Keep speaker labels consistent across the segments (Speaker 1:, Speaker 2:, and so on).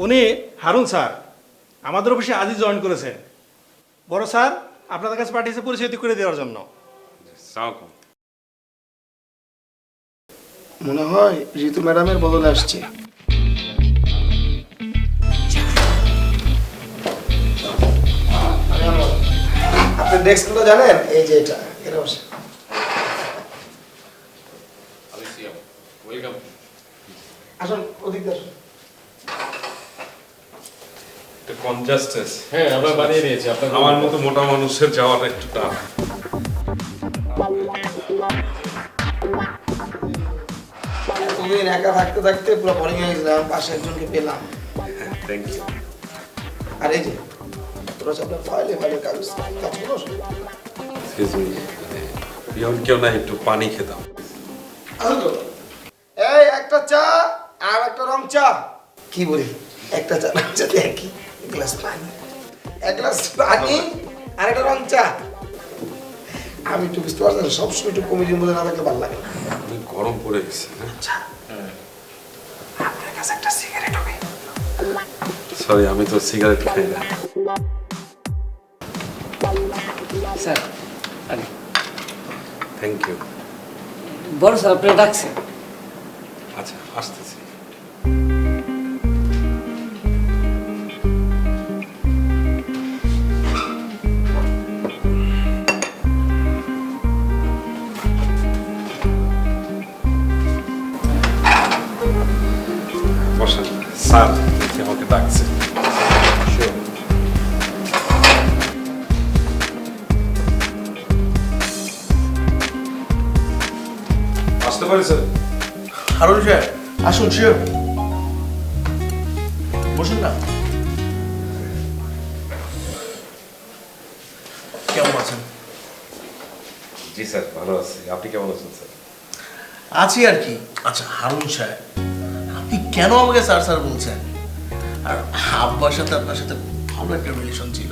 Speaker 1: উনি হারুন স্যার আমাদের অফিসে আজই জয়েন করেছেন। বড় স্যার আপনাদের কাছে পাঠিয়েছে পরিচয় করে দেওয়ার জন্য।
Speaker 2: মনে হয় ঋতু ম্যাডামের বদলে আসছে। আপনি ডেস্কগুলো জানেন? এই যে এটা এরা বসে। আসুন ওদিক দিয়ে আসুন।
Speaker 3: হ্যাঁ আমরা বানিয়ে নিয়েছি।
Speaker 4: আমার মতো মোটা মানুষের যাওয়াটা একটু টাফ।
Speaker 2: এতদিন একা থাকতে থাকতে পুরো বোরিং হয়ে গেছিলাম, পাশে একজনকে পেলাম।
Speaker 4: Thank you.
Speaker 2: আর এই যে তোরা সব আপনার ফাইলে কাজ করো।
Speaker 4: এক্সকিউজ মি, পিয়ন কেউ না একটু পানি খেতাম।
Speaker 2: আসুন তো। এই একটা চা আর একটা রং চা। কি বলি, একটা চা রং চা একই, এক গ্লাস পানি, এক গ্লাস পানি আর একটা রং চা। আমি একটু বুঝতে পারছি না, সবসময় একটু কমিটির মধ্যে না থাকলে ভালো লাগে না।
Speaker 4: গরম পড়ে গেছে।
Speaker 2: আচ্ছা আপনার কাছে একটা সিগারেট হবে?
Speaker 4: সরি, আমি তো সিগারেট খাই না।
Speaker 5: স্যার আরে
Speaker 4: থ্যাংক ইউ।
Speaker 5: বড় স্যার আপনি ডাকছেন?
Speaker 4: আচ্ছা আসতেছি। বসেন স্যার, দেখি আমাকে ডাকছে। আসতে পারি স্যার?
Speaker 2: হারুন সাহেব আসুন, শিওর বসুন না। কেমন আছেন?
Speaker 4: জি স্যার, ভালো আছি। আপনি কেমন আছেন স্যার?
Speaker 6: আছি আর কি। আচ্ছা হারুন সাহেব, আপনি কেন আমাকে স্যার স্যার বলছেন? আর আব্বার সাথে আপনার সাথে ভালো একটা রিলেশন ছিল,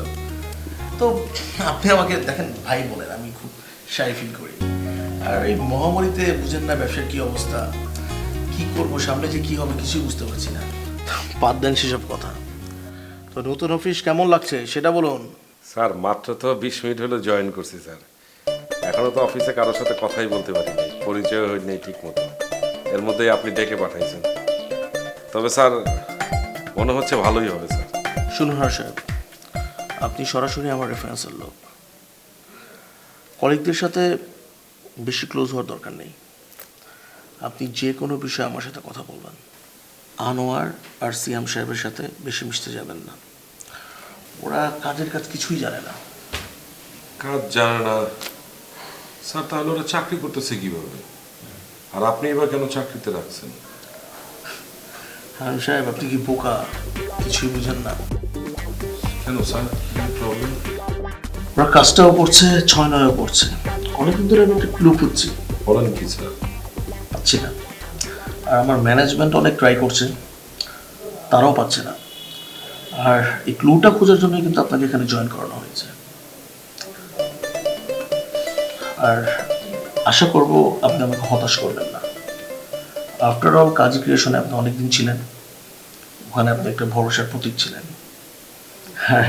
Speaker 6: তো আপনি আমাকে দেখেন ভাই বলেন, আমি খুব শাই ফিল করি। আর এই মহামারীতে বুঝেন না ব্যবসার কি অবস্থা, কি করব, সামনে যে কি হবে কিছুই বুঝতে পারছি না। বাদ দেন সেসব কথা। তো নতুন অফিস কেমন লাগছে সেটা বলুন।
Speaker 4: স্যার মাত্র তো 20 মিনিট হলো জয়েন করছি স্যার। এখনো তো অফিসে কারোর সাথে কথাই বলতে পারিনি, পরিচয় হয়নি ঠিক মতো। এর মধ্যেই আপনি ডেকে পাঠাইছেন। তবে স্যার মনে হচ্ছে ভালোই হবে স্যার।
Speaker 6: শুনুন হারুন সাহেব, আপনি সরাসরি আমার রেফারেন্সের লোক। কলিগদের সাথে বেশি ক্লোজ হওয়ার দরকার নেই। আপনি যে কোনো বিষয়ে আমার সাথে কথা বলবেন। আনোয়ার আর সিয়াম সাহেবের সাথে বেশি মিশতে যাবেন না, ওরা কাজের কাজ কিছুই জানে না।
Speaker 4: কাজ জানে না স্যার? তাহলে ওরা চাকরি করতেছে কিভাবে? আর আপনি এবার কেন চাকরিতে রাখছেন?
Speaker 6: হারুন সাহেব আপনি কি বোকা, কিছুই বুঝেন না?
Speaker 4: কেন স্যার, প্রবলেম?
Speaker 6: ওরা কাজটাও করছে, 6-9ও করছে। অনেকদিন ধরে আমি একটা ক্লু খুঁজছি,
Speaker 4: বলেন কি স্যার?
Speaker 6: পাচ্ছি না। আর আমার ম্যানেজমেন্ট অনেক ট্রাই করছে, তারাও পাচ্ছে না। আর এই ক্লুটা খোঁজার জন্য কিন্তু আপনাকে এখানে জয়েন করানো হয়েছে। আর আশা করব আপনি আমাকে হতাশ করবেন না। আফটার অল কাজ ক্রিয়েশনে আপনি অনেকদিন ছিলেন, ওখানে আপনি একটা ভরসার প্রতীক ছিলেন। আর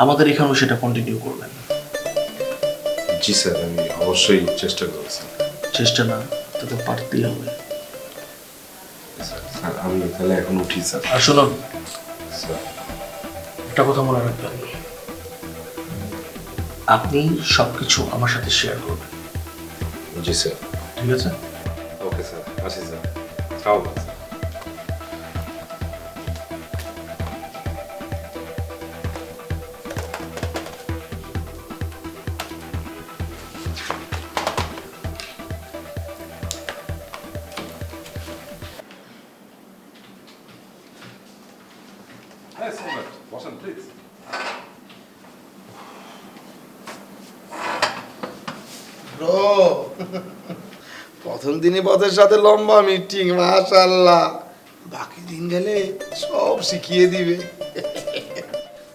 Speaker 6: আমাদের এখানেও সেটা কন্টিনিউ করবেন।
Speaker 4: জি স্যার, আমি অবশ্যই চেষ্টা করছি।
Speaker 6: চেষ্টা না, তাতে পারতেই হবে।
Speaker 4: স্যার আমি তাহলে এখন উঠি স্যার।
Speaker 6: আর শুনুন,
Speaker 4: স্যার
Speaker 6: একটা কথা মনে রাখবেন, আপনি সবকিছু আমার সাথে শেয়ার করবেন,
Speaker 4: জি স্যার।
Speaker 6: ঠিক আছে?
Speaker 4: ওকে স্যার, আসি স্যার। খাও স্যার। হ্যাঁ স্যার, বসেন প্লিজ।
Speaker 2: ব্রো, প্রথম দিনই বসের সাথে লম্বা মিটিং, মাশাআল্লাহ। বাকি দিন গেলে সব শিখিয়ে দিবে।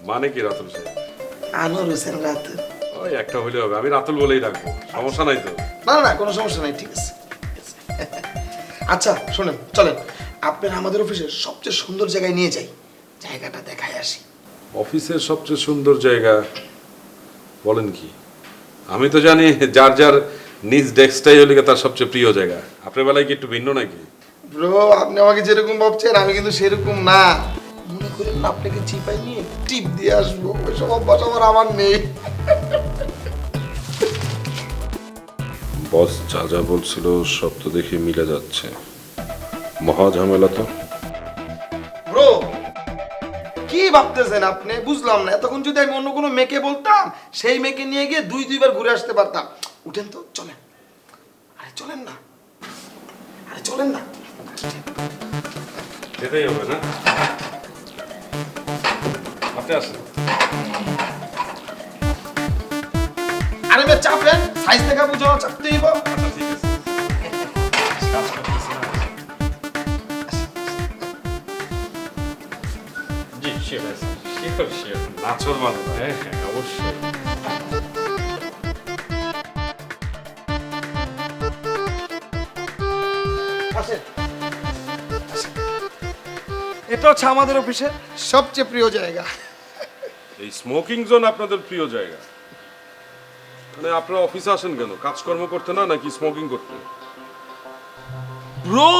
Speaker 4: মানে কি রাতুল সাহেব?
Speaker 2: আনোয়ার হোসেন রাত।
Speaker 4: ওই একটা হইলে হবে, আমি রাতুল বলেই রাখবো, সমস্যা নাই তো।
Speaker 2: না না কোনো সমস্যা নাই, ঠিক আছে। আচ্ছা শোনেন, চলেন আপনার আমাদের অফিসের সবচেয়ে সুন্দর জায়গায় নিয়ে যাই, জায়গাটা দেখায় আসি।
Speaker 4: অফিসের সবচেয়ে সুন্দর জায়গা বলেন কি? আমি তো জানি যার যার নিজ ডেস্কটাই হলে তার সবচেয়ে প্রিয় জায়গা। আপনার বেলায় কি একটু ভিন্ন নাকি?
Speaker 2: ব্রো, আপনি আমাকে যেরকম ভাবছেন আমি কিন্তু সেরকম না। মনে করেন না আপনাকে চিপাই নিয়ে টিপ দিয়ে আসবো, ওইসব অভ্যাস আমার নেই।
Speaker 4: বস যা যা বলছিল সব তো দেখে মিলে যাচ্ছে। মহা ঝামেলা তো।
Speaker 2: ব্রো, কি ভাবতেছেন আপনি? বুঝলাম না। এতক্ষণ যদি আমি অন্য কোনো মেয়েকে বলতাম, সেই মেয়েকে নিয়ে গিয়ে দুইবার ঘুরে আসতে পারতাম। উঠেন তো, চলেন। আরে চলেন না, আরে চলেন না।
Speaker 4: সেটাই হবে না? আপনি আসেন।
Speaker 2: আরে মেয়ে চাপেন, সাইজ দেখা বুঝো, চাপতে হইব।
Speaker 4: আচ্ছা ঠিক আছে। কাজ করতেছি না।
Speaker 3: জি শিওর শিওর শিওর
Speaker 4: নাচর মানে না।
Speaker 3: হ্যাঁ হ্যাঁ অবশ্যই।
Speaker 2: আসেন। এটা হচ্ছে আমাদের অফিসের সবচেয়ে প্রিয় জায়গা।
Speaker 4: এই স্মোকিং জোন আপনাদের প্রিয় জায়গা? মানে আপনারা অফিসে আসেন কেন? কাজকর্ম করতে না, নাকি স্মোকিং করতে?
Speaker 2: ব্রো,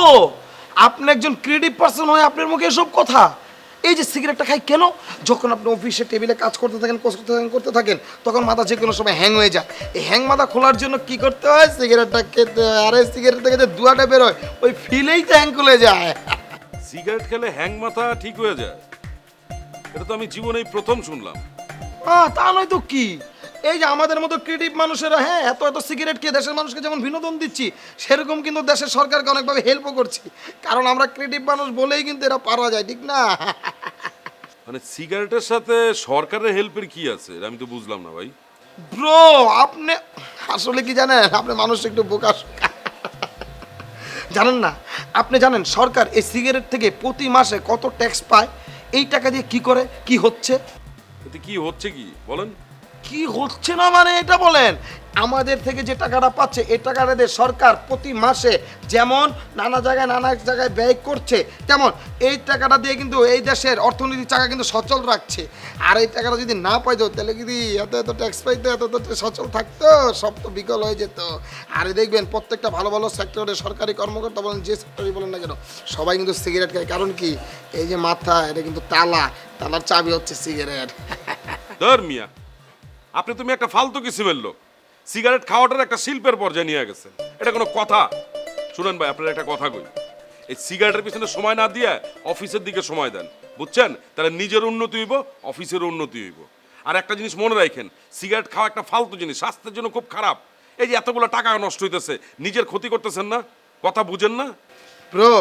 Speaker 2: আপনি একজন ক্রিয়েটিভ পারসন হয়ে আপনার মুখে এসব কথা? এই যে সিগারেটটা খাই কেন? যখন আপনি অফিসে টেবিলে কাজ করতে থাকেন, করতে থাকেন, তখন মাথা যে কোনো সময় হ্যাং হয়ে যায়। এই হ্যাং মাথা খোলার জন্য কি করতে হয়? সিগারেটটা খেতে হয়। আরে সিগারেট থেকে যে ধোঁয়াটা বেরোয়, ওই ফিলেই তো হ্যাং খুলে যায়।
Speaker 4: সিগারেট খেলে হ্যাং মাথা ঠিক হয়ে যায়? এটা তো আমি জীবনেই প্রথম শুনলাম।
Speaker 2: তা নয় তো কি? এই যে আমাদের মতো ক্রিয়েটিভ মানুষেরা, হ্যাঁ, এত এত সিগারেট খেয়ে দেশের মানুষকে যেমন বিনোদন দিচ্ছি, সেরকম কিন্তু দেশের সরকারকে অনেকভাবে হেল্পও করছি। কারণ আমরা ক্রিয়েটিভ মানুষ বলেই কিন্তু এরা পারা যায়, ঠিক না?
Speaker 4: মানে সিগারেটের সাথে সরকারের হেল্পের কি আছে? এটা আমি তো বুঝলাম না ভাই।
Speaker 2: ব্রো, আপনি আসলে কি জানেন? আপনি মানুষ একটু বোকা শোকা। জানেন না? আপনি জানেন সরকার এই সিগারেট থেকে প্রতি মাসে কত ট্যাক্স পায়? এই টাকা দিয়ে কি করে, কি হচ্ছে?
Speaker 4: এতে কি হচ্ছে কি বলেন?
Speaker 2: কি হচ্ছে না মানে এটা বলেন? আমাদের থেকে যে টাকাটা পাচ্ছে, এই টাকাটা দিয়ে সরকার প্রতি মাসে যেমন নানা জায়গায় ব্যয় করছে, তেমন এই টাকাটা দিয়ে কিন্তু এই দেশের অর্থনীতির চাকা কিন্তু সচল রাখছে। আর এই টাকাটা যদি না পাইতো, তাহলে যদি এত এত ট্যাক্স পাইতো, এত এত সচল থাকতো, সব তো বিকল হয়ে যেত। আর দেখবেন প্রত্যেকটা ভালো ভালো সেক্টরে সরকারি কর্মকর্তা বলেন, যে সেক্টরই বলেন না কেন, সবাই কিন্তু সিগারেট খায়। কারণ কি? এই যে মাথা, এটা কিন্তু তালার চাবি হচ্ছে সিগারেট।
Speaker 4: ধর মিয়া, আপনি তুমি একটা ফালতু কিসিমের লোক। সিগারেট খাওয়াটার একটা শিল্পের পর্যায়ে নিয়ে গেছেন, এটা কোনো কথা? শুনেন ভাই, আপনার একটা কথা কই, এই সিগারেটের পিছনে সময় না দিয়ে অফিসের দিকে সময় দেন, বুঝছেন? তাহলে নিজের উন্নতি হইব, অফিসের উন্নতি হইব। আর একটা জিনিস মনে রাখেন, সিগারেট খাওয়া একটা ফালতু জিনিস, স্বাস্থ্যের জন্য খুব খারাপ। এই যে এতগুলো টাকা নষ্ট হইতেছে, নিজের ক্ষতি করতেছেন না? কথা বুঝেন না?
Speaker 2: ব্রো,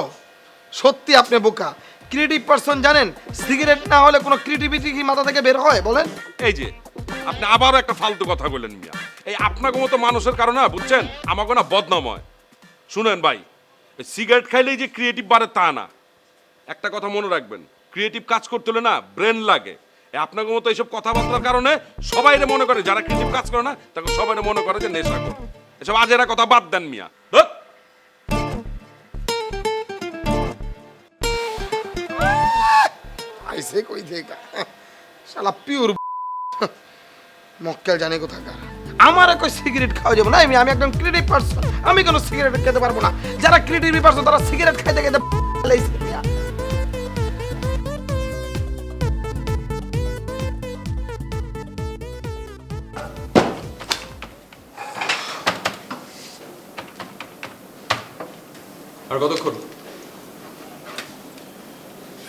Speaker 2: সত্যি আপনি বোকা। ক্রিয়েটিভ পারসন জানেন, সিগারেট না হলে কোনো ক্রিয়েটিভিটি কি মাথা থেকে বের হয় বলেন?
Speaker 4: এই যে আপনি আবারও একটা ফালতু কথা বললেন মিয়া। এই আপনাকে মতো মানুষের কারণে বুঝছেন আমাকে না বদনাম হয়। শুনেন ভাই, এই সিগারেট খাইলেই যে ক্রিয়েটিভ বাড়ে তা না। একটা কথা মনে রাখবেন, ক্রিয়েটিভ কাজ করতে হলে না ব্রেন লাগে। এই আপনাকে মতো এইসব কথাবার্তার কারণে সবাই মনে করে, যারা ক্রিয়েটিভ কাজ করে না তাকে সবাই মনে করে যে নেশা করে। এসব আজেরা কথা বাদ দেন মিয়া। ধুৎ।
Speaker 2: আইসে কই থেকে শালা পিওর মক্কেল জানে কোথাকার। আমার কই সিগারেট খাওয়া যাবে না? আমি একদম ক্রিয়েটিভ পারসন, আমি কেন সিগারেট খেতে পারবো না? যারা ক্রিয়েটিভ পারসন তারা সিগারেট খাইতে খেতে লাইছে মিয়া।
Speaker 3: আর কতক্ষণ?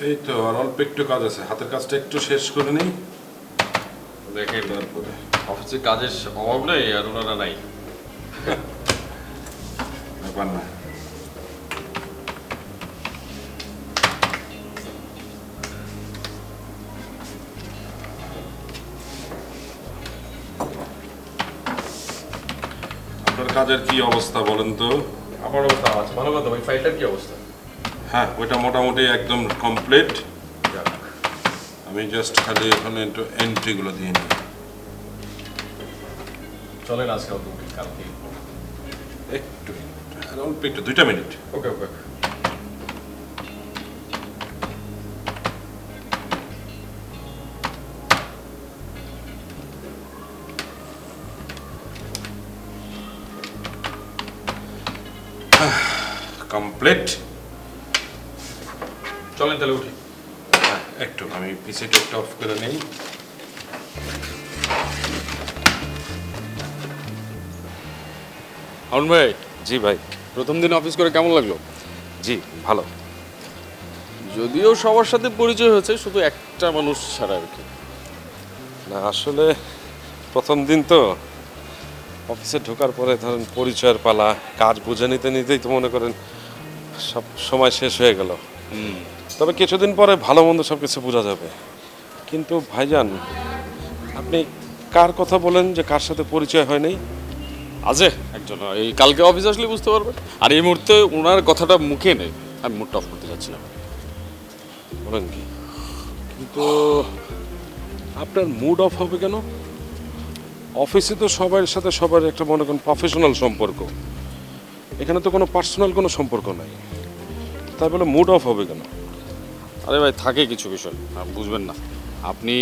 Speaker 4: এই তো আর অল্প একটু কাজ আছে, হাতের কাজটা একটু শেষ করে নেই,
Speaker 3: দেখেন
Speaker 4: তারপরে।
Speaker 3: অফিসে কাজের অভাব নেই আর ওনারা নাই।
Speaker 4: ব্যাপার না। আপনার কাজের কি অবস্থা বলেন তো?
Speaker 3: আমার অবস্থা আছে ভালো কথা। ওই ফাইলটার কি অবস্থা?
Speaker 4: হ্যাঁ, ওইটা মোটামুটি একদম কমপ্লিট। আমি জাস্ট খালি এখানে একটু এন্ট্রিগুলো দিয়ে নিই।
Speaker 3: চলেন আজকে অল্প কালকে।
Speaker 4: একটু আর অল্প একটু 2টা মিনিট।
Speaker 3: ওকে ওকে।
Speaker 4: কমপ্লিট।
Speaker 3: চলেন তাহলে উঠি।
Speaker 4: একটু আমি পিসিটা একটু অফ করে নেই।
Speaker 3: হারুন ভাই,
Speaker 4: জি ভাই।
Speaker 3: প্রথম দিন অফিস করে কেমন লাগলো?
Speaker 4: জি ভালো।
Speaker 3: যদিও সবার সাথে পরিচয় হয়েছে, শুধু একটা মানুষ ছাড়া আর কি।
Speaker 4: না আসলে প্রথম দিন তো অফিসে ঢোকার পরে ধরেন পরিচয়ের পালা, কাজ বুঝে নিতে নিতেই তো মনে করেন সব সময় শেষ হয়ে গেল। তবে কিছুদিন পরে ভালো মন্দ সব কিছু বোঝা যাবে। কিন্তু ভাইজান, আপনি কার কথা বলেন যে কার সাথে পরিচয় হয় নাই?
Speaker 3: আছে একজন, এই কালকে অফিস আসলে বুঝতে পারবেন। আর এই মুহূর্তে ওনার কথাটা মুখে নেই, আমি মুডটা অফ করতে চাচ্ছি না।
Speaker 4: বলেন কি? কিন্তু আপনার মুড অফ হবে কেন? অফিসে তো সবার সাথে সবার একটা মনে করেন প্রফেশনাল সম্পর্ক, এখানে তো কোনো পার্সোনাল কোনো সম্পর্ক নাই, তাই বলে মুড অফ হবে কেন?
Speaker 3: আরে ভাই, থাকে কিছু বিষয় বুঝবেন না। আপনি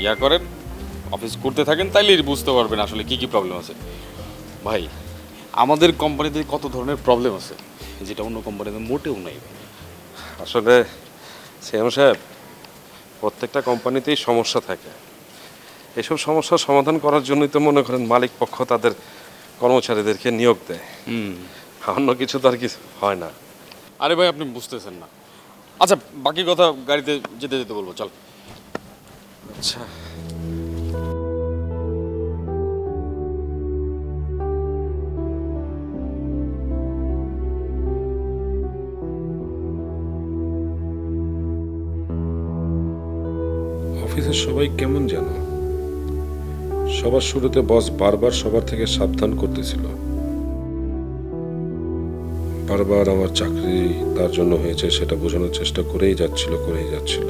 Speaker 3: ইয়া করেন, অফিস করতে থাকেন, তাইলেই বুঝতে পারবেন আসলে কি কি প্রবলেম আছে। ভাই, আমাদের কোম্পানিতে কত ধরনের প্রবলেম আছে যেটা অন্য কোম্পানিতে মোটেও নাই।
Speaker 4: আসলে সিএম সাহেব, প্রত্যেকটা কোম্পানিতেই সমস্যা থাকে। এসব সমস্যার সমাধান করার জন্যই তো মনে করেন মালিক পক্ষ তাদের কর্মচারীদেরকে নিয়োগ দেয়। অন্য কিছু তো আর কিছু হয় না।
Speaker 3: আরে ভাই, আপনি বুঝতেছেন না। আচ্ছা, বাকি কথা গাড়িতে যেতে যেতে বলবো, চল।
Speaker 4: আচ্ছা, অফিসের সবাই কেমন যেন, সবার শুরুতে বস বারবার সবার থেকে সাবধান করতেছিল, বারবার আমার চাকরি তার জন্য হয়েছে সেটা বোঝানোর চেষ্টা করেই যাচ্ছিল।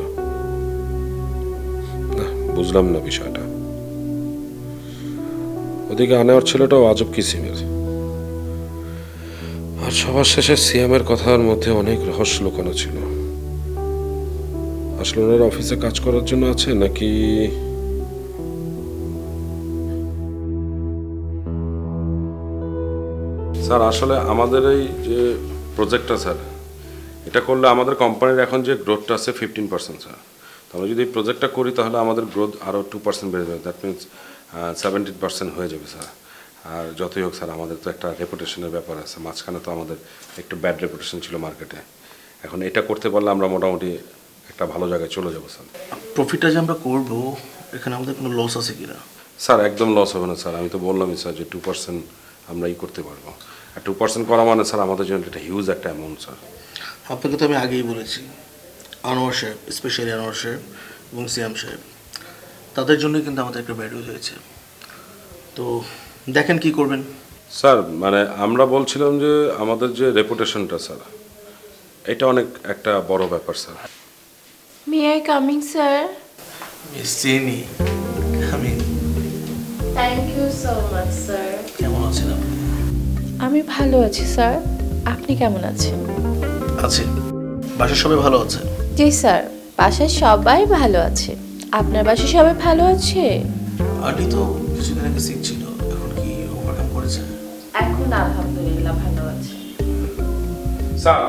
Speaker 4: না, বুঝলাম না বিষয়টা। ওদিকে আনেওয়ার ছেলেটাও আজব কিসিমের। আর সবার শেষে সিএমের কথার মধ্যে অনেক রহস্য লুকানো ছিল। আসলে ওনারা অফিসে কাজ করার জন্য আছে নাকি? স্যার আসলে আমাদের এই যে প্রজেক্টটা স্যার, এটা করলে আমাদের কোম্পানির এখন যে গ্রোথটা আছে 15%, স্যার। তো আমরা যদি এই প্রজেক্টটা করি তাহলে আমাদের গ্রোথ আরও 2% বেড়ে যাবে। দ্যাট মিনস 70% হয়ে যাবে স্যার। আর যতই হোক স্যার, আমাদের তো একটা রেপুটেশনের ব্যাপার আছে। মাঝখানে তো আমাদের একটু ব্যাড রেপুটেশন ছিল মার্কেটে। এখন এটা করতে পারলে আমরা মোটামুটি একটা ভালো জায়গায় চলে যাবো স্যার।
Speaker 6: প্রফিটটা যে আমরা করবো, এখানে আমাদের কোনো লস আছে কিনা?
Speaker 4: স্যার একদম লস হবে না স্যার। আমি তো বললামই স্যার যে 2% আমরা করতে পারবো। আর 2% করা মানে স্যার আমাদের জন্য একটা হিউজ একটা অ্যামাউন্ট স্যার।
Speaker 6: আপনাকে তো আমি আগেই বলেছি, আনোয়ার সাহেব, স্পেশালি আনোয়ার সাহেব এবং সিয়াম সাহেব, তাদের জন্যই কিন্তু আমাদের একটা ভ্যালু হয়েছে। তো দেখেন কি করবেন।
Speaker 4: স্যার মানে আমরা বলছিলাম যে আমাদের যে রেপুটেশনটা স্যার, এটা অনেক একটা বড় ব্যাপার sir.
Speaker 7: May I coming, sir?
Speaker 6: Miss চিনি, আমি
Speaker 7: Thank you so much, sir.
Speaker 6: কেমন আছেন আপনি?
Speaker 7: আমি ভালো আছি স্যার, আপনি কেমন আছেন?
Speaker 6: আছি, বাসার সবাই ভালো আছে?
Speaker 7: জি স্যার, বাসায় সবাই ভালো আছে। আপনার বাসায় সবাই ভালো আছে?
Speaker 6: আন্টি তো কিছুদিন আগে সিক ছিল, এখন কি ওভারকাম করেছে?
Speaker 7: এখন আলহামদুলিল্লাহ ভালো আছে।
Speaker 4: স্যার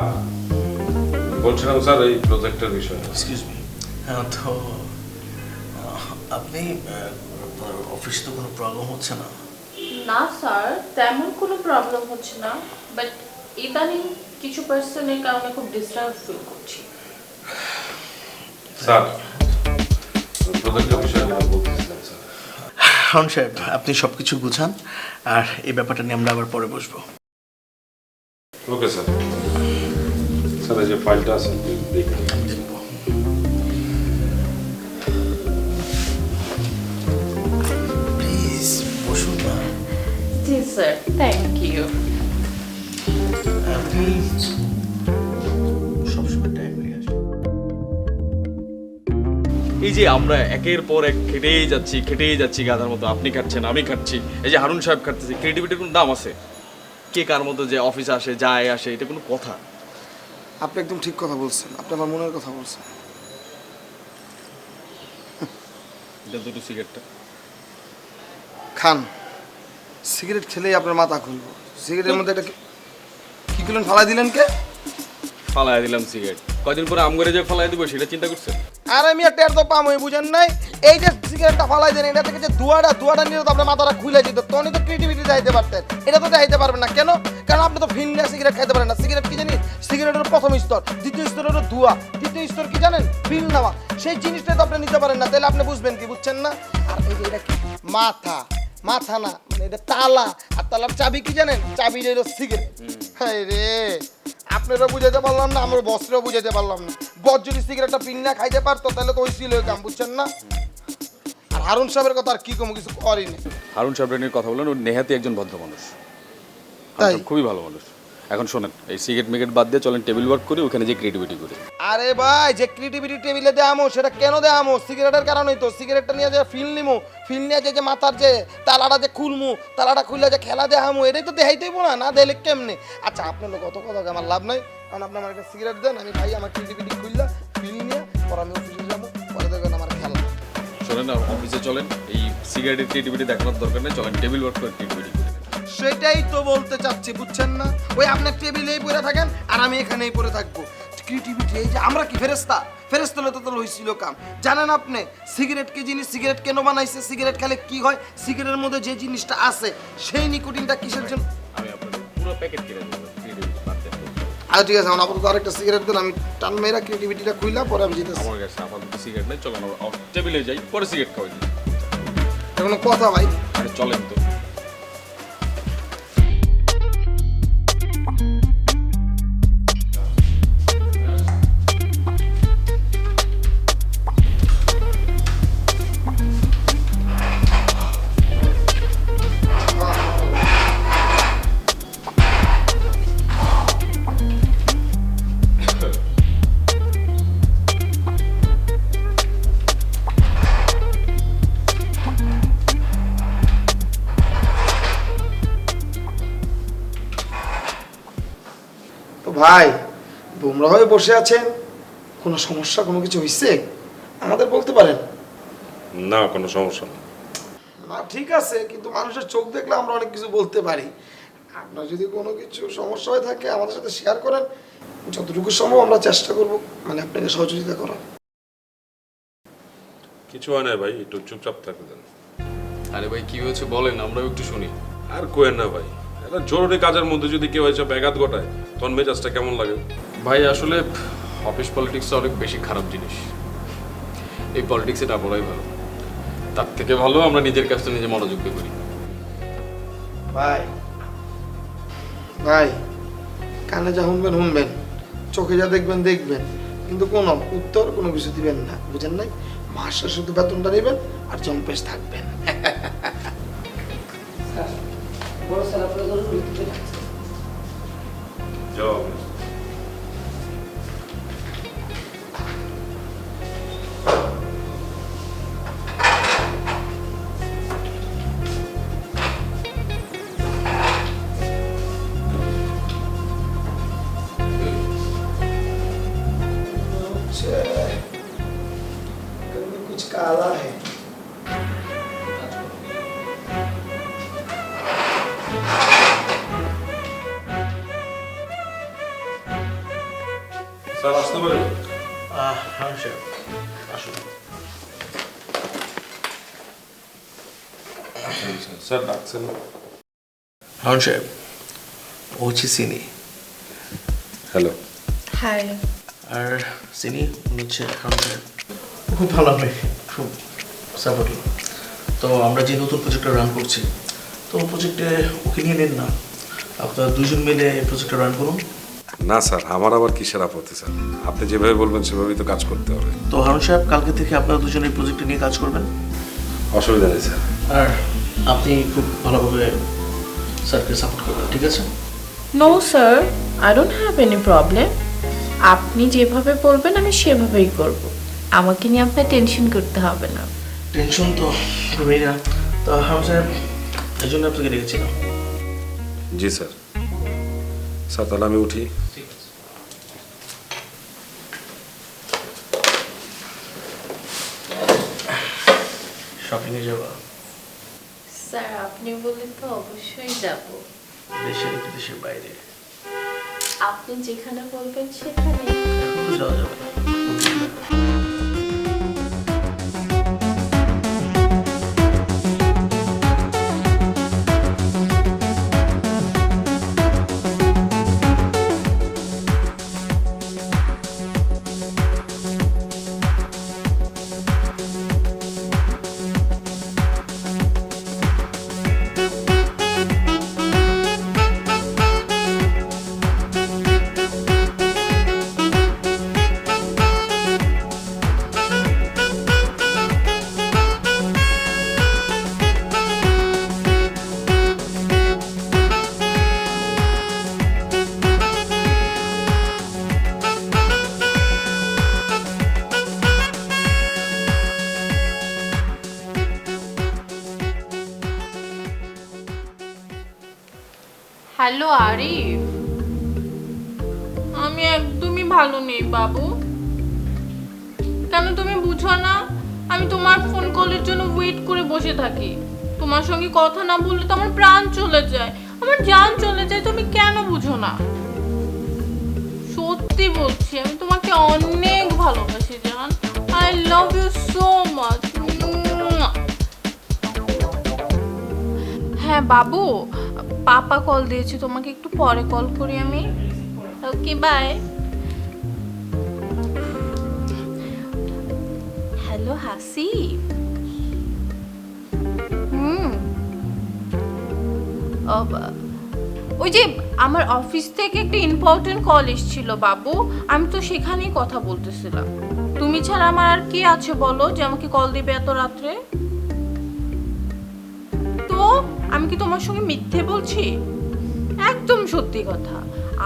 Speaker 4: বলছিলাম স্যার এই প্রজেক্টের বিষয়ে।
Speaker 6: এক্সকিউজ মি, হ্যাঁ তো আপনি আপনার অফিসে তো কোনো প্রবলেম হচ্ছে না?
Speaker 7: না স্যার, তেমন কোনো প্রবলেম হচ্ছে না, বাট ইদানিং কিছু পার্সনের কারণে খুব ডিস্টার্ব ফিল করছি।
Speaker 4: স্যার প্রজেক্টের বিষয়ে বলতেছিলাম স্যার।
Speaker 6: হারুন সাহেব, আপনি সব কিছু গুছান, আর এই ব্যাপারটা নিয়ে আমরা আবার পরে বসবো।
Speaker 4: Okay sir. স্যার এই যে ফাইলটা আছে দেখুন।
Speaker 6: আমি দেখবো। প্লিজ বসুন না।
Speaker 7: জি স্যার, থ্যাংক ইউ।
Speaker 6: আপনি সবসময় টাইম নিয়ে আসেন।
Speaker 3: এই যে আমরা একের পর এক খেটেই যাচ্ছি গাধার মতো। আপনি খাচ্ছেন, আমি খাচ্ছি, এই যে হারুন সাহেব খাচ্ছেছে। ক্রিয়েটিভিটির কোনো দাম আছে? কে কার মতো যে অফিসে আসে যায় আসে, এটা কোনো কথা?
Speaker 2: আপনি একদম ঠিক কথা বলছেন, আপনি আমার মনের কথা বলছেন।
Speaker 3: এটা দুটো সিগারেটটা
Speaker 2: খান, সিগারেট খেলেই আপনার মাথা খুলবো। সিগারেটের মধ্যে একটা কি করলেন, ফালাই দিলেন কে?
Speaker 3: ফালাই দিলাম সিগারেট, কদিন পরে আম করে যে ফালাই দিব সেটা চিন্তা করছেন?
Speaker 2: আর আমি একটা তো পামই বুঝেন নাই, এই যে সিগারেটটা ফালাই দেন এটা থেকে যে ধোঁয়াটা নিয়ে তো আপনার মাথাটা খুলে যেত, তখনই তো ক্রিয়েটিভিটি চাইতে পারতেন। এটা তো চাইতে পারবেন না কেন? কারণ আপনি তো ফিল নিয়ে সিগারেট খাইতে পারেন না। সিগারেট কি জানি, সিগারেটের প্রথম স্তর, দ্বিতীয় স্তর হলো ধোঁয়া, তৃতীয় স্তর কি জানেন, ফিল নেওয়া। সেই জিনিসটা তো আপনি নিতে পারেন না, তাহলে আপনি বুঝবেন কি, বুঝছেন না? আর এই যে এটা কি মাথা, মাথা না মানে এটা তালা, আর তালার চাবি কি জানেন, চাবি হলো সিগারেট। হ্যাঁ রে, আপনারও বুঝাইতে পারলাম না, আমার বস্ত্রও বুঝাইতে পারলাম না। বস যদি সিগারেটটা পিন না খাইতে পারতো তাহলে তো ওই ছিল কাম, বুঝছেন না? আর হারুন সাহেবের কথা আর কি কম, কিছু করিনি।
Speaker 3: হারুন সাহেবের নিয়ে কথা বলেন, ও নেহাতি একজন ভদ্র মানুষ,
Speaker 2: তাই?
Speaker 3: খুবই ভালো মানুষ। এখন শোনেন, এই সিগারেট মিগারেট বাদ দিয়ে চলেন টেবিল ওয়ার্ক করি, ওখানে যে ক্রিয়েটিভিটি করি।
Speaker 2: আরে ভাই, যে ক্রিয়েটিভিটি টেবিলে দেয়ামো সেটা কেন দেয়ামো? সিগারেটের কারণেই তো। সিগারেটটা নিয়ে যে ফিল নিমু, ফিল নিয়ে যে মাথার যে তালাটা যে খুলমু, তালাটা খুললে যে খেলা দেখামু, এটাই তো দেখাইতেইব না, না দেখলে কেমনে? আচ্ছা আপনার লোক কত কথা আমার লাভ নাই, কারণ আপনি আমার একটা সিগারেট দেন, আমি ভাই আমার ক্রিয়েটিভিটি খুললা ফিল নিয়ে পরে আমি অফিসে যাবো, পরে দেখবেন আমার খেলা।
Speaker 3: শোনেন না, অফিসে চলেন, এই সিগারেটের ক্রিয়েটিভিটি দেখানোর দরকার নেই, চলেন টেবিল ওয়ার্ক করে ক্রিয়েটিভিটি করি।
Speaker 2: সেটাই তো বলতে চাচ্ছি, বুঝছেন না? ওই আপনার টেবিলেই পড়ে থাকেন আর আমি এখানেই পড়ে থাকবো। ক্রিয়েটিভিটি, এই যে আমরা কি ফেরেস্তা? ফেরেস্তা হলে তো হইছিল কাম। জানেন আপনি সিগারেট কি জিনিস, সিগারেট কেন বানাইছে, সিগারেট খেলে কি হয়, সিগারেটের মধ্যে যে জিনিসটা আছে সেই নিকোটিনটা কিসের জন্য?
Speaker 3: আমি আপনাদের পুরো প্যাকেট কিনে দেবো ক্রিয়েটিভিটি বাদ দিয়ে।
Speaker 2: আচ্ছা ঠিক আছে, আমার আপাতত আরেকটা সিগারেট দেন, আমি টান মেয়েরা ক্রিয়েটিভিটিটা খুইলা পরে আমি যেতেছি।
Speaker 3: আমার কাছে আপাতত সিগারেট নেই, চলেন আমরা টেবিলে যাই, পরে সিগারেট খাওয়াই দিই।
Speaker 2: এটা কোনো কথা ভাই?
Speaker 3: আরে চলেন তো।
Speaker 2: তো ভাই, বুমরা হয়ে বসে আছেন, কোনো সমস্যা কোনো কিছু হয়েছে আমাদের বলতে পারেন।
Speaker 4: না, কোনো সমস্যা নেই।
Speaker 2: না ঠিক আছে, কিন্তু মানুষের চোখ দেখলে আমরা অনেক কিছু বলতে পারি। আপনার যদি কোনো কিছু সমস্যা হয়ে থাকে আমাদের সাথে শেয়ার করেন, যতটুকু সম্ভব আমরা চেষ্টা করব মানে আপনাকে সহযোগিতা করার।
Speaker 4: কিছু হয় না ভাই, একটু চুপচাপ থাকতে দেন।
Speaker 3: আরে ভাই কি হয়েছে বলেন, আমরাও একটু শুনি।
Speaker 4: আর কোয়েন না ভাই, এটা জরুরি কাজের মধ্যে যদি কেউ এসে ব্যাঘাত ঘটায় তখন মেজাজটা কেমন লাগে?
Speaker 3: ভাই আসলে অফিস পলিটিক্স অনেক বেশি খারাপ জিনিস, এই পলিটিক্সে না বলাই ভালো। তার থেকে ভালো আমরা নিজের কাজটা নিজে মনোযোগ দিয়ে করি।
Speaker 2: ভাই ভাই, কানে যা শুনবেন শুনবেন, চোখে যা দেখবেন দেখবেন, কিন্তু কোনো উত্তর কোনো কিছু দিবেন না, বুঝেন নাই? মাসে শুধু বেতনটা নেবেন আর জম্পেশ থাকবেন।
Speaker 5: স্যার, বড় স্যার আপনার জন্য মৃত্যুতে ডাকছে।
Speaker 4: যাও।
Speaker 2: कुछ काला है।
Speaker 4: স্যার আসতে পারেন?
Speaker 6: হ্যাঁ স্যার, আসুন।
Speaker 4: স্যার ডাকছেন?
Speaker 6: হ্যাঁ সাহেব, ও হচ্ছে সিনি,
Speaker 4: হ্যালো।
Speaker 7: হাই।
Speaker 6: আর সিনি উনি হচ্ছে হ্যাঁ সাহেব। খুব ভালো হবে, খুব সাপোর্টিভ। তো আমরা যে নতুন প্রজেক্টটা রান করছি, তো প্রজেক্টে ওকে নিয়ে নেন না, আপনারা দুজন মিলে এই প্রজেক্টটা রান করুন।
Speaker 4: না স্যার, আমার আবার কিসের আপত্তি স্যার, আপনি যেভাবে বলবেন সেভাবেই তো কাজ করতে হবে।
Speaker 6: তো হারুন সাহেব, কালকে থেকে আপনারা দুজনে এই প্রজেক্টটা নিয়ে কাজ করবেন।
Speaker 4: অসুবিধা নেই স্যার।
Speaker 6: আর আপনি খুব ভালোভাবে স্যারকে সাপোর্ট করবেন, ঠিক আছে?
Speaker 7: No sir, I don't have any problem. আপনি যেভাবে বলবেন আমি সেভাবেই করব। আমাকে নিয়ে আপনার টেনশন করতে হবে না।
Speaker 6: টেনশন তো করবেই না। তো হারুন সাহেব, এই জন্য আপনাকে রেখেছিলাম।
Speaker 4: জি স্যার। স্যার তাহলে আমি উঠি।
Speaker 6: শপিংয়ে যাওয়া,
Speaker 7: স্যার আপনি বললে তো অবশ্যই যাব।
Speaker 6: দেশের একটু দেশের বাইরে।
Speaker 7: আপনি যেখানে বলবেন সেখানে।
Speaker 6: এখন তো যাওয়া যাবে না।
Speaker 7: হ্যালো আরিফ, আমি একদমই ভালো নেই বাবু। কেন তুমি বুঝো না? আমি তোমার ফোন কলের জন্য ওয়েট করে বসে থাকি। তোমার সঙ্গে কথা না বললে তো আমার প্রাণ চলে যায়, আমার জান চলে যায়। তুমি কেন বুঝো না? সত্যি বলছি, আমি তোমাকে অনেক ভালোবাসি জান। I love you so much. হ্যাঁ বাবু, পাপা কল দিয়েছে, তোমাকে একটু পরে কল করি আমি। Okay bye. হ্যালো হাসি। ওই যে আমার অফিস থেকে একটা ইম্পর্টেন্ট কল এসেছিল বাবু, আমি তো সেখানেই কথা বলতেছিলাম। তুমি ছাড়া আমার আর কি আছে বলো যে আমাকে কল দিবে এত রাত্রে? তো আমি কি তোমার সঙ্গে মিথ্যে বলছি? একদম সত্যি কথা।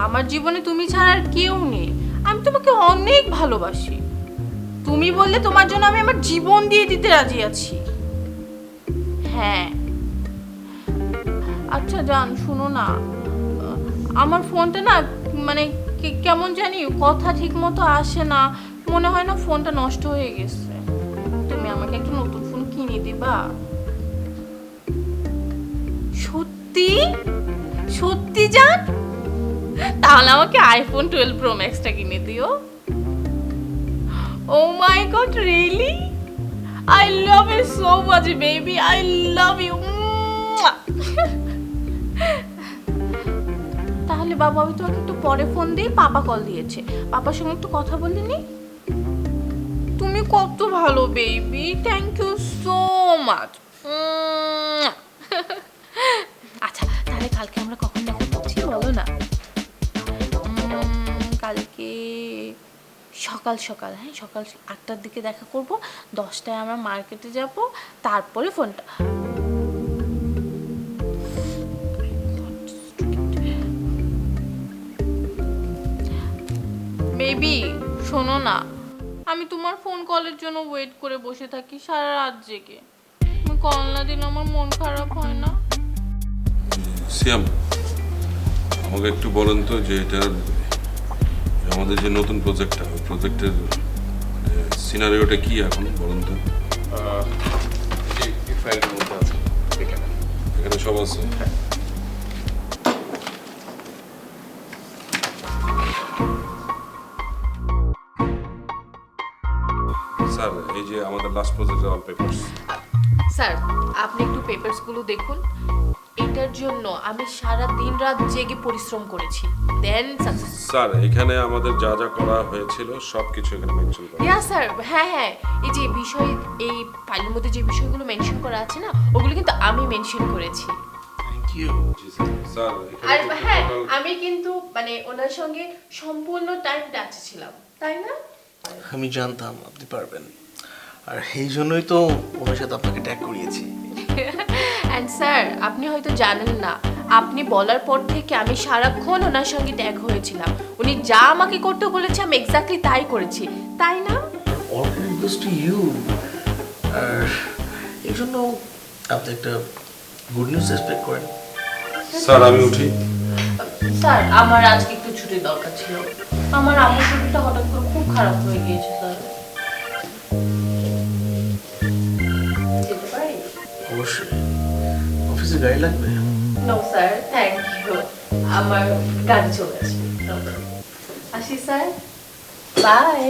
Speaker 7: আমার জীবনে তুমি ছাড়া আর কেউ নেই। আমি তোমাকে অনেক ভালোবাসি। তুমি বললে তোমার জন্য আমি আমার জীবন দিয়ে দিতে রাজি আছি। হ্যাঁ আচ্ছা জান, শুনো না, আমার ফোনটা না মানে কেমন জানি কথা ঠিক মতো আসে না, মনে হয় না ফোনটা নষ্ট হয়ে গেছে। তুমি আমাকে একটা নতুন ফোন কিনে দিবা? সত্যি সত্যি জান? তাহলে আমাকে আইফোন 12 প্রো ম্যাক্সটা কিনে দিও। Oh my god, really? I love you so much baby, I love you. তাহলে বাবা আমি তোমাকে একটু পরে ফোন দিই, পাপা কল দিয়েছে, পাপার সঙ্গে একটু কথা বলিনি। তুমি কত ভালো baby, thank you so much. আচ্ছা তাহলে কালকে আমরা কখন দেখা করছি বলো না? কালকে সকাল সকাল, হ্যাঁ সকাল 8টার দিকে দেখা করব। 10টায় আমরা মার্কেটে যাব, তারপরে ফোনটা। বেবি শোনো না, আমি তোমার ফোন কলের জন্য ওয়েট করে বসে থাকি সারা রাত জেগে। তুমি কল না দিলে আমার মন খারাপ হয় না?
Speaker 4: সিয়াম, আমাকে একটু বলেন তো যে এটা আমাদের যে নতুন প্রজেক্টটা, ওই প্রজেক্টের সিনারিওটা কি এখন বলেন তো?
Speaker 3: ফাইলের মধ্যে আছে,
Speaker 4: এখানে সব আছে? স্যার এই যে আমাদের লাস্ট প্রজেক্টের অল পেপারস।
Speaker 7: স্যার আপনি একটু পেপারসগুলো দেখুন। এটার জন্য আমি সারা দিন রাত জেগে পরিশ্রম করেছি, দেন সাকসেস।
Speaker 4: স্যার এখানে আমাদের যা যা করা হয়েছিল সব কিছু এখানে মেনশন করা।
Speaker 7: ইয়া স্যার, হ্যাঁ হ্যাঁ, এই যে বিষয়, এই ফাইলের মধ্যে যে বিষয়গুলো মেনশন করা আছে না, ওগুলো কিন্তু আমি মেনশন করেছি।
Speaker 6: Thank you.
Speaker 4: স্যার
Speaker 7: আর
Speaker 4: এখানে
Speaker 7: হ্যাঁ, আমি কিন্তু মানে ওনার সঙ্গে সম্পূর্ণ টাইম টাচে ছিলাম, তাই না?
Speaker 6: আমি জানতাম আপনি পারবেন, আর এই জন্যই তো ওনার সাথে আপনাকে ট্যাগ করিয়েছি।
Speaker 7: অ্যান্ড স্যার আপনি হয়তো জানেন না, আপনি বলার পর থেকে আমি সারাক্ষণ ওনার সঙ্গে ট্যাগ হয়েছিলাম। উনি যা আমাকে করতে বলেছে আমি এক্স্যাক্টলি তাই করেছি, তাই না?
Speaker 6: All credit goes to you. আর এই জন্য আপনি একটা গুড নিউজ এক্সপেক্ট করেন।
Speaker 4: স্যার আমি উঠি।
Speaker 7: স্যার আমার আজকে একটু ছুটির দরকার ছিল, আমার আম্মুর শরীরটা হঠাৎ করে খুব খারাপ হয়ে গিয়েছে স্যার। যেতে পারি?
Speaker 6: অবশ্যই। অফিসে গাড়ি লাগবে?
Speaker 7: No sir, thank you. আমার গাড়ি চলে আসবে। আসি স্যার, বাই।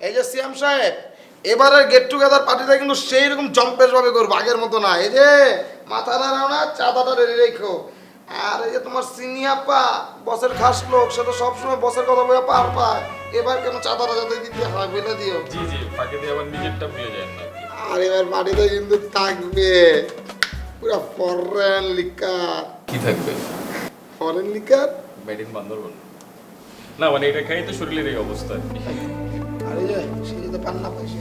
Speaker 2: এই যে সিএম সাহেব, এবারের গেট টুগেদার পার্টিটা কিন্তু সেই রকম জম্পেশ ভাবে করবো, আগের মতো না। এই যে মাথা নাড়াও না, চাঁদাটা রেডি রেখো। আর এই যে তোমার সিনিয়াপ্পা, বসের খাস লোক, সে তো সবসময় বসের কথা বলে পার পায়। এবার কেন চাঁদাটা যাতে দিতে হয় বলে দিও।
Speaker 3: জি জি, ফাঁকে দিয়ে আবার নিজেরটা ভুলে যায় না।
Speaker 2: আর এবার পার্টিতে কিন্তু থাকবে পুরো ফরেন লিকার।
Speaker 3: কি থাকবে?
Speaker 2: Foreign liquor.
Speaker 3: Made in Bandarban. না মানে এটা খাই তো শরীরের এই অবস্থা আর কি।
Speaker 2: আরে যে সে যদি পান না পাইছে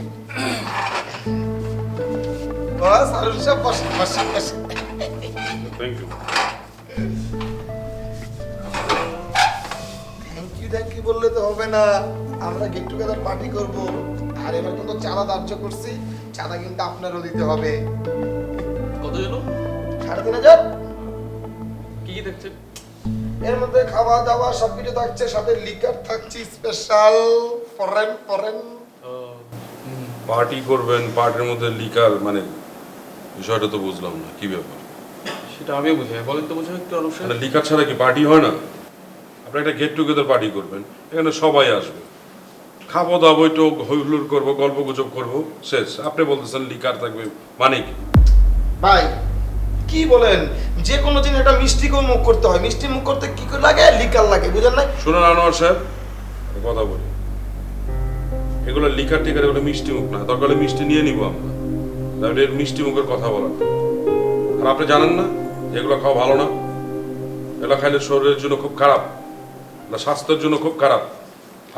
Speaker 2: বস, আর সব বসে বসে বসে।
Speaker 4: Thank you.
Speaker 2: থ্যাংক ইউ বললে তো হবে না, আমরা গেট টুগেদার পার্টি করব। আর এবার কিন্তু চাঁদা ধার্য করছি, চাঁদা কিন্তু আপনারও দিতে হবে।
Speaker 3: কত জন?
Speaker 2: 3,500।
Speaker 3: কি কি দেখছেন?
Speaker 2: এর মধ্যে খাওয়া দাওয়া সবকিছু থাকছে, সাথে লিকার থাকছে স্পেশাল ফরেন ফরেন।
Speaker 4: পার্টি করবেন, পার্টির মধ্যে লিকার, মানে বিষয়টা তো বুঝলাম না, কি ব্যাপার?
Speaker 3: সেটা আমিও বুঝি না, বলেন তো বুঝে একটু অনুসার।
Speaker 4: মানে লিকার ছাড়া কি পার্টি হয় না? আপনি একটা গেট টুগেদার পার্টি করবেন, এখানে সবাই আসবে, খাবো দাবো, একটু হইহুল্লোড় করবো, গল্প গুজব করবো, শেষ। আপনি বলতেছেন লিকার থাকবে, মানে কি?
Speaker 2: ভাই কি বলেন, যে কোনো জিনিস একটা মিষ্টি করে মুখ করতে হয়, মিষ্টি মুখ করতে কি করে লাগে, লিকার লাগে, বুঝেন না?
Speaker 4: শুনুন আনোয়ার সাহেব, একটা কথা বলি, এগুলো লিকার টিকার, এগুলো মিষ্টি মুখ না। দরকার হলে মিষ্টি নিয়ে নিবো আমরা, তাহলে এর মিষ্টি মুখের কথা বলা। আর আপনি জানেন না যে এগুলো খাওয়া ভালো না? এগুলো খাইলে শরীরের জন্য খুব খারাপ, এটা স্বাস্থ্যের জন্য খুব খারাপ।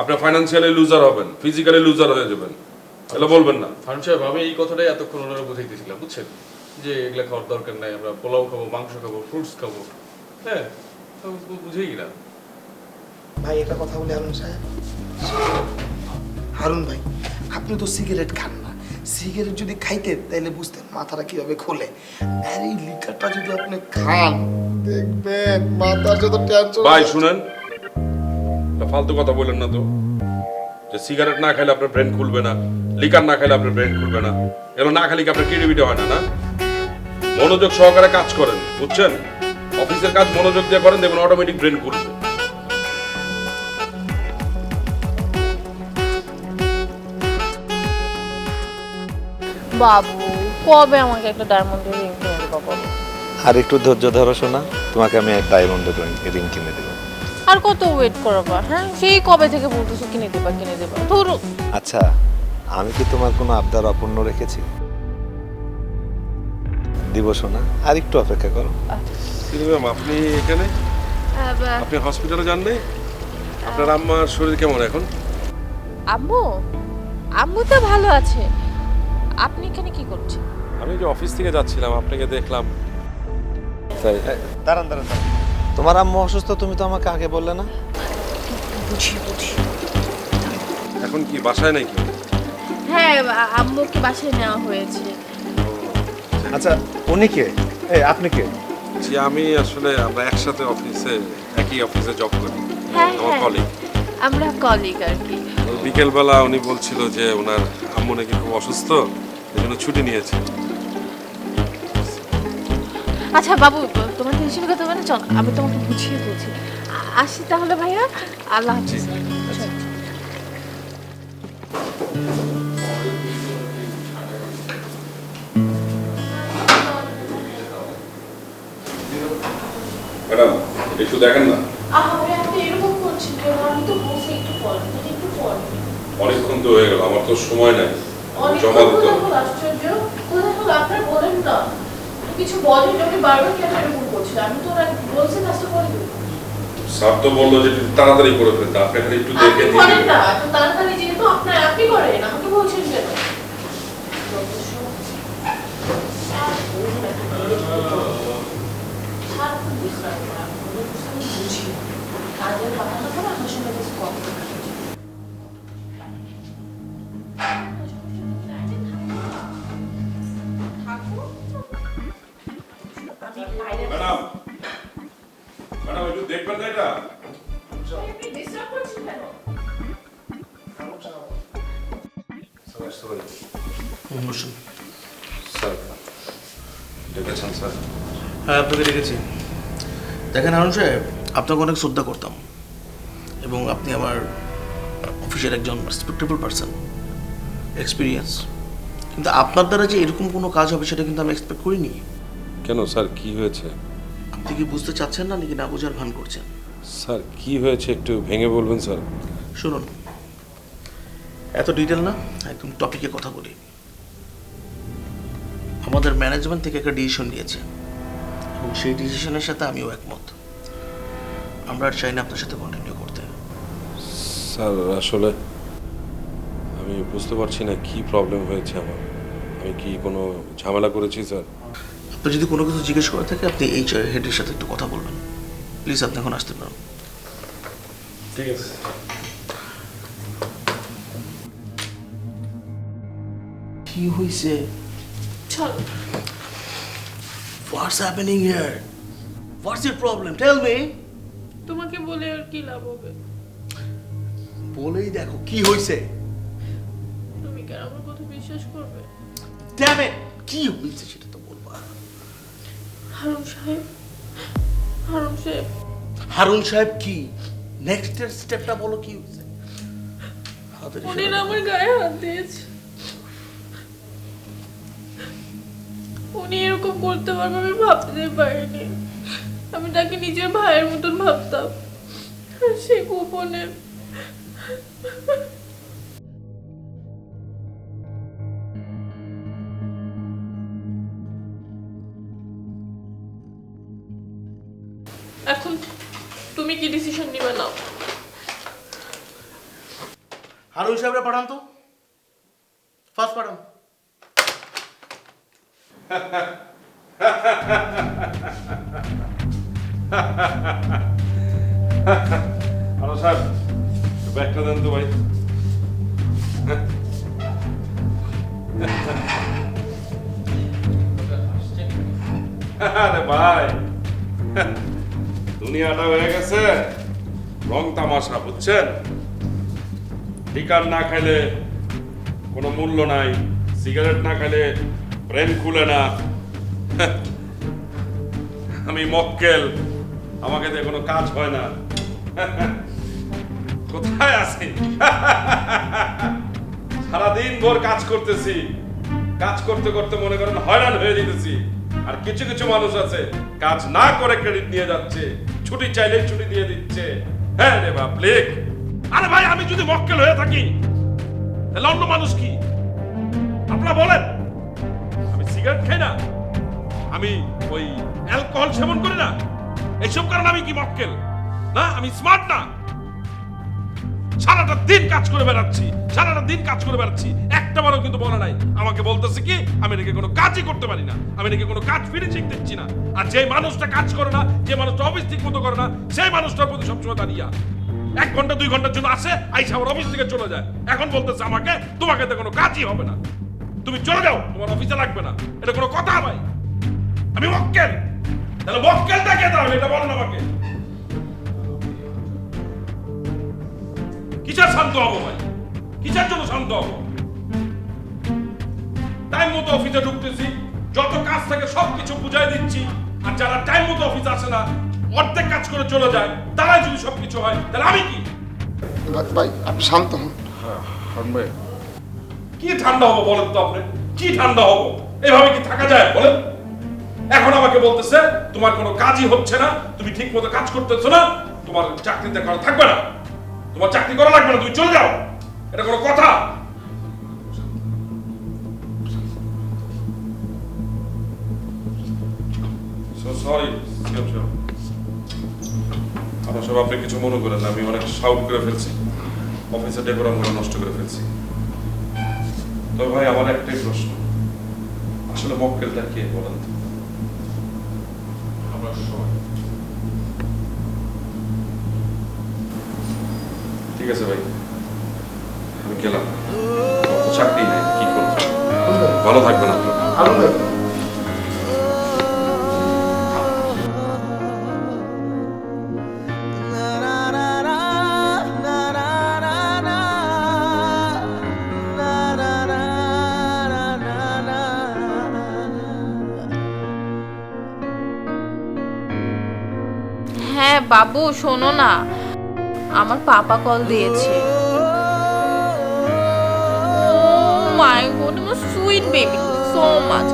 Speaker 4: আপনি ফাইন্যান্সিয়ালি লুজার হবেন, ফিজিক্যালি লুজার হয়ে যাবেন। এগুলো বলবেন না।
Speaker 3: ফারুন সাহেব, আমি এই কথাটাই এতক্ষণ ওনারা বুঝাইতেছিলাম, বুঝছেন, যে এগুলা খাওয়ার দরকার নাই, আমরা পোলাও খাবো, মাংস খাবো, ফ্রুটস খাবো। হ্যাঁ, তো বুঝেই গেলাম।
Speaker 2: ভাই একটা কথা বলি হারুন সাহেব, হারুন ভাই, আপনি তো সিগারেট খান না। সিগারেট যদি খাইতেন তাহলে বুঝতেন মাথাটা কিভাবে খোলে। আর এই লিকারটা যদি আপনি খান, দেখবেন মাথার যত টেনশন।
Speaker 4: ভাই শুনেন, এটা ফালতু কথা বললেন না তো, যে সিগারেট না খাইলে আপনার ব্রেন খুলবে না, লিকার না খাইলে আপনার ব্রেন খুলবে না। এগুলো না খাইলে কি আপনার ক্রিয়েটিভিটি হয় না? না, মনোযোগ সহকারে কাজ করেন, বুঝছেন? অফিসের কাজ মনোযোগ দিয়ে করেন, দেখবেন অটোমেটিক ব্রেন খুলবে।
Speaker 7: বাবু, কবে আমাকে একটা ডায়মন্ডের রিং কিনে দেবো বলো?
Speaker 8: আর একটু ধৈর্য ধরো শোনা, তোমাকে আমি এক ডায়মন্ডের রিং কিনে দেবো।
Speaker 7: আর কত ওয়েট করবা? হ্যাঁ, সেই কবে থেকে বলতেছো কিনে দেবা কিনে দেবা। ধরো,
Speaker 8: আচ্ছা, আমি কি তোমার কোনো আবদার অপূর্ণ রেখেছি? দিব শোনা, আর একটু অপেক্ষা করো।
Speaker 4: কিন্তু ম্যাম, আপনি এখানে, আপনি হসপিটালে যান নাই? আপনার আম্মার শরীর কেমন এখন?
Speaker 7: আম্মু, আম্মু তো ভালো আছে। আপনি এখানে কি করছেন?
Speaker 4: আমি যে অফিস থেকে যাচ্ছিলাম, আপনাকে দেখলাম তাই।
Speaker 8: দাঁড়ান দাঁড়ান দাঁড়ান, তোমার আম্মু অসুস্থ, তুমি তো আমাকে আগে বললে না?
Speaker 7: বুঝি।
Speaker 4: এখন কি বাসায় নাকি?
Speaker 7: হ্যাঁ, আম্মুকে বাসায় নেওয়া হয়েছে।
Speaker 8: আচ্ছা, উনি কে? এই আপনি কে?
Speaker 4: জি, আমি আসলে, আমরা একসাথে অফিসে, একই অফিসে জব করি,
Speaker 7: হ্যাঁ
Speaker 4: আমার
Speaker 7: হ্যাঁ,
Speaker 4: কলিগ।
Speaker 7: আমরা কলিগ আর কি।
Speaker 4: বিকেলবেলা উনি বলছিল যে ওনার আম্মু নাকি খুব অসুস্থ, এই জন্য ছুটি নিয়েছে।
Speaker 7: আচ্ছা বাবু, তোমার টেনশন করতে হবে না, চল আমি তোমাকে বুঝিয়ে বলছি। আসি তাহলে ভাইয়া, আল্লাহ হাফিজ। চল।
Speaker 4: ম্যাডাম একটু দেখেন না,
Speaker 7: আরে আপনি এরকম করছেন কেন? আমি তো বসে একটু পড়, একটু পড়।
Speaker 4: অনেকক্ষণ তো হয়ে গেল, আমার তো সময় নাই,
Speaker 7: অনেক
Speaker 4: জমা দিতে হবে।
Speaker 7: আশ্চর্য, কোথায় হলো আপনার বলেন না। কিছু বলেন, আপনি বারবার কেন এরকম করছেন? আমি তো ওরা বলছি কাজটা করে দেবো।
Speaker 4: স্যার তো বললো যে একটু তাড়াতাড়ি করে ফেলতে, আপনি খালি একটু দেখে
Speaker 7: আপনি
Speaker 4: দিয়ে
Speaker 7: করেন
Speaker 4: দিন।
Speaker 7: না, এত তাড়াতাড়ি যেহেতু আপনার, আপনি করেন, আমাকে বলছেন কেন? সারাক্ষণ বিশ্রাম করা, কোনো কিছু আমি বুঝি না। কাজের কথা না বলে আমার সঙ্গে বেশি কথা বলে।
Speaker 4: ম্যাডাম, ম্যাডাম একটু দেখবেন না এটা?
Speaker 7: আপনি বিশ্রাম করছেন কেন?
Speaker 4: স্যার,
Speaker 2: বসুন।
Speaker 4: স্যার ডেকেছেন স্যার?
Speaker 6: হ্যাঁ, আপনাকে ডেকেছি। দেখেন হারুন সাহেব, আপনাকে অনেক শ্রদ্ধা করতাম এবং আপনি আমার অফিসের একজন রেসপেক্টেবল পারসন, এক্সপিরিয়েন্স, কিন্তু আপনার দ্বারা যে এরকম কোনো কাজ হবে সেটা কিন্তু আমি এক্সপেক্ট করিনি।
Speaker 4: কেন স্যার, কি হয়েছে?
Speaker 6: আপনি কি বুঝতে চাচ্ছেন না নাকি না বোঝার ভান করছেন?
Speaker 4: স্যার কি হয়েছে একটু ভেঙে বলবেন স্যার?
Speaker 6: শুনুন, এত ডিটেল না, একদম টপিকে কথা বলি। আমাদের ম্যানেজমেন্ট থেকে একটা ডিসিশন নিয়েছে এবং সেই ডিসিশনের সাথে আমিও একমত। আমরা আর চাই না আপনার সাথে কন্টিনিউ করতে।
Speaker 4: স্যার আসলে আমি বুঝতে পারছি না কি প্রবলেম হয়েছে আমার। আমি কি কোনো ঝামেলা করেছি স্যার?
Speaker 6: আপনি যদি কোনো কিছু জিজ্ঞেস করে থাকে আপনি এই হেডের সাথে একটু কথা বলবেন প্লিজ। আপনি এখন আসতে পারেন।
Speaker 4: ঠিক আছে।
Speaker 6: কি হয়েছে?
Speaker 7: চলো।
Speaker 6: What's happening here? What's your problem? Tell me.
Speaker 7: তোমাকে বলে আর কি লাভ হবে?
Speaker 6: বলেই দেখো কি হয়েছে।
Speaker 7: তুমি কি আর আমার কথা বিশ্বাস করবে?
Speaker 6: Damn it! কি হয়েছে সেটা তো বলবা।
Speaker 7: হারুন সাহেব, হারুন সাহেব,
Speaker 6: হারুন সাহেব কি? নেক্সট স্টেপটা বলো কি হয়েছে।
Speaker 7: উনি না আমার গায়ে হাত দিয়েছে। উনি এরকম করতে পারবে আমি ভাবতে পারিনি। আমি তাকে নিজের ভাইয়ের মতন ভাবতাম, আর সে গোপনে। এখন তুমি কি ডিসিশন নিবে নাও।
Speaker 6: হারুন সাহেবরা পাঠান তো, ফার্স্ট পাঠান।
Speaker 4: হ্যালো স্যার, ব্যাগটা দেন তো ভাই। আরে ভাই, দুনিয়াটা হয়ে গেছে রং তামাশা, বুঝছেন? টিকার না খাইলে কোনো মূল্য নাই, সিগারেট না খাইলে ব্রেন খুলে না। আমি মক্কেল, আমাকে দিয়ে কোনো কাজ হয় না। কোথায় আছি? সারাদিন ভোর কাজ করতেছি, কাজ করতে করতে মনে করেন হয়রান হয়ে যেতেছি। আর কিছু কিছু মানুষ আছে কাজ না করে ক্রেডিট নিয়ে যাচ্ছে, ছুটি চাইলে ছুটি দিয়ে দিচ্ছে। হ্যাঁ রে বাপ লেখ। আরে ভাই, আমি যদি মক্কেল হয়ে থাকি তাহলে অন্য মানুষ কি? আপনারা বলেন, আমি সিগারেট খাই না, আমি ওই অ্যালকোহল সেবন করি না, এইসব কারণে আমি কি মক্কেল না? আমি স্মার্ট না? সারাটা দিন কাজ করে বেড়াচ্ছি, সারাটা দিন কাজ করে বেড়াচ্ছি, একটা বারও কিন্তু বলা নাই। আমাকে বলতেছে কি আমি নাকি কোনো কাজই করতে পারি না, আমি নাকি কোনো কাজ ফিনিশিং দিচ্ছি না। আর যে মানুষটা কাজ করে না, যে মানুষটা অফিস ঠিক মতো করে না, সেই মানুষটার প্রতি সবসময় দাঁড়িয়ে 1 ঘন্টা 2 ঘন্টার জন্য আসে, আইসা আমার অফিস থেকে চলে যায়। এখন বলতেছে আমাকে তোমাকে তো কোনো কাজই হবে না, তুমি চলে যাও, তোমার অফিসে লাগবে না। এটা কোনো কথা ভাই? আমি মক্কেল, তাহলে মক্কেলটা কে তাহলে এটা বলেন আমাকে। কিসের শান্ত হবো ভাই? কিসের জন্য শান্ত হবো? টাইম মতো অফিসে ঢুকতেছি, যত কাজ থাকে সবকিছু বুঝাই দিচ্ছি, আর যারা টাইম মতো অফিসে আসে না, অর্ধেক কাজ করে চলে যায়, তারাই যদি সবকিছু হয় তাহলে আমি কি?
Speaker 2: ভাই আপনি শান্ত হন।
Speaker 4: কি ঠান্ডা হবো বলেন তো আপনি? কি ঠান্ডা হবো? এভাবে কি থাকা যায় বলেন? এখন আমাকে বলতেছে তোমার কোনো কাজই হচ্ছে না, তুমি ঠিক মতো কাজ করতেছো না, তোমার চাকরিতে করা থাকবে না, তোমার চাকরি করা লাগবে না, তুমি চলে যাও। এটা কোনো কথা? সরি, আমার সব আপনি কিছু মনে করেন না, আমি অনেক শাউট করে ফেলছি, অফিসের ডেকোরামগুলো নষ্ট করে ফেলছি। তবে ভাই আমার একটাই প্রশ্ন, আসলে মক্কেলটা কে বলেন তো? আমরা সবাই। ঠিক আছে ভাই, আমি গেলাম, চাকরি নেই, কি করবো? ভালো থাকবেন আপনারা।
Speaker 7: বাবু শোনো না, আমার পাপা কল দিয়েছে। মাই গড, আমার সুইট বেবি, সো মাচ।